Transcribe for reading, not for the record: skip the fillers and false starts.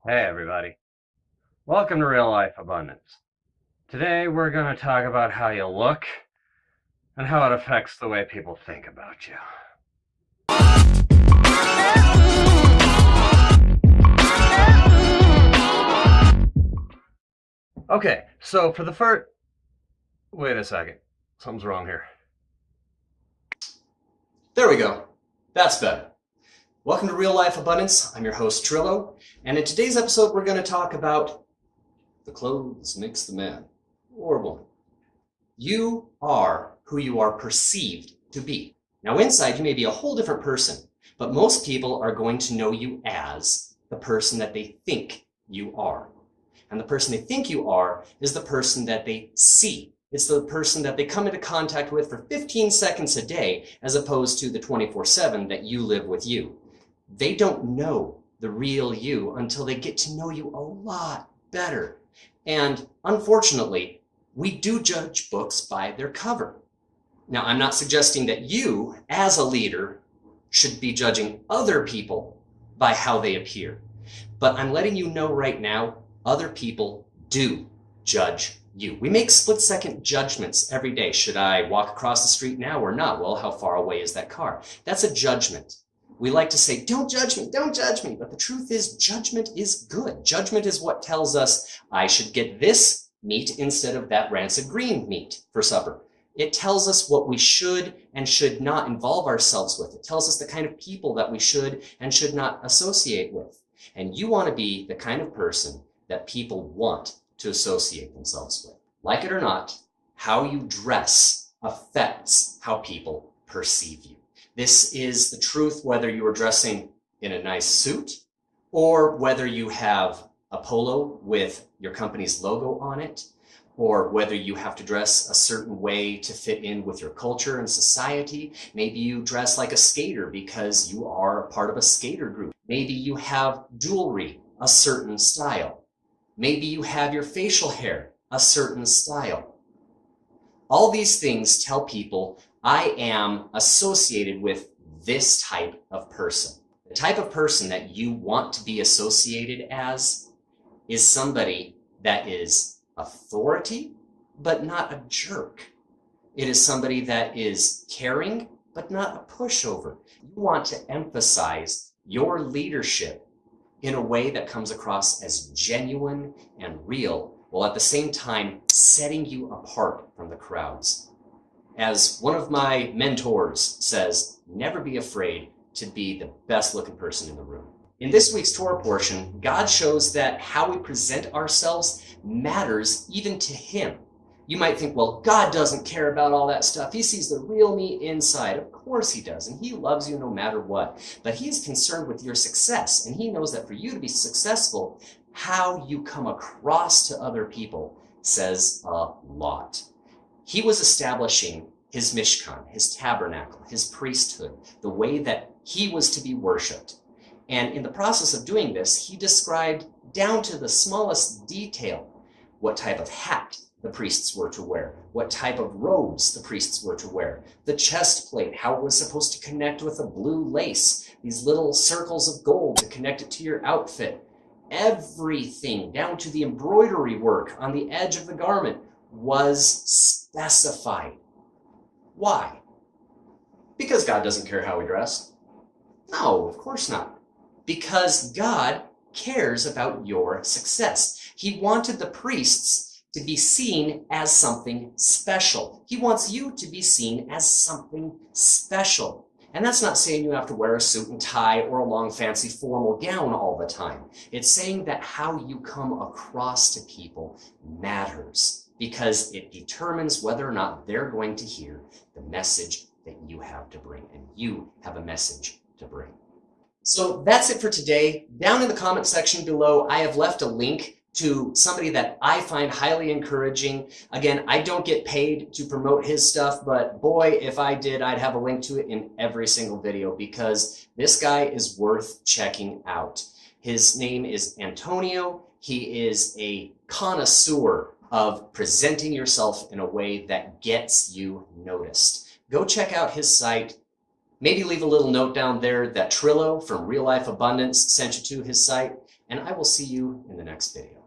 Hey everybody, welcome to Real Life Abundance. Today we're going to talk about how you look and how it affects the way people think about you. Okay, so for the first... Wait a second, something's wrong here. There we go. That's better. Welcome to Real Life Abundance. I'm your host, Trillo, and in today's episode, we're going to talk about the clothes makes the man or woman. You are who you are perceived to be. Now, inside, you may be a whole different person, but most people are going to know you as the person that they think you are. And the person they think you are is the person that they see. It's the person that they come into contact with for 15 seconds a day, as opposed to the 24/7 that you live with you. They don't know the real you until they get to know you a lot better. And unfortunately, we do judge books by their cover. Now, I'm not suggesting that you, as a leader, should be judging other people by how they appear. But I'm letting you know right now, other people do judge you. We make split-second judgments every day. Should I walk across the street now or not? Well, how far away is that car? That's a judgment. We like to say, don't judge me, don't judge me. But the truth is, judgment is good. Judgment is what tells us I should get this meat instead of that rancid green meat for supper. It tells us what we should and should not involve ourselves with. It tells us the kind of people that we should and should not associate with. And you want to be the kind of person that people want to associate themselves with. Like it or not, how you dress affects how people perceive you. This is the truth whether you are dressing in a nice suit or whether you have a polo with your company's logo on it, or whether you have to dress a certain way to fit in with your culture and society. Maybe you dress like a skater because you are a part of a skater group. Maybe you have jewelry a certain style. Maybe you have your facial hair a certain style. All these things tell people I am associated with this type of person. The type of person that you want to be associated as is somebody that is authority, but not a jerk. It is somebody that is caring, but not a pushover. You want to emphasize your leadership in a way that comes across as genuine and real, while at the same time setting you apart from the crowds. As one of my mentors says, never be afraid to be the best looking person in the room. In this week's Torah portion, God shows that how we present ourselves matters even to Him. You might think, well, God doesn't care about all that stuff. He sees the real me inside. Of course He does, and He loves you no matter what. But He's concerned with your success, and He knows that for you to be successful, how you come across to other people says a lot. He was establishing His Mishkan, His tabernacle, His priesthood, the way that He was to be worshipped. And in the process of doing this, He described down to the smallest detail what type of hat the priests were to wear, what type of robes the priests were to wear, the chest plate, how it was supposed to connect with the blue lace, these little circles of gold to connect it to your outfit. Everything, down to the embroidery work on the edge of the garment, was specified. Why? Because God doesn't care how we dress? No, of course not. Because God cares about your success. He wanted the priests to be seen as something special. He wants you to be seen as something special. And that's not saying you have to wear a suit and tie or a long fancy formal gown all the time. It's saying that how you come across to people matters, because it determines whether or not they're going to hear the message that you have to bring, and you have a message to bring. So that's it for today. Down in the comment section below, I have left a link to somebody that I find highly encouraging. Again, I don't get paid to promote his stuff, but boy, if I did, I'd have a link to it in every single video, because this guy is worth checking out. His name is Antonio. He is a connoisseur of presenting yourself in a way that gets you noticed. Go check out his site. Maybe leave a little note down there that Trillo from Real Life Abundance sent you to his site. and I will see you in the next video.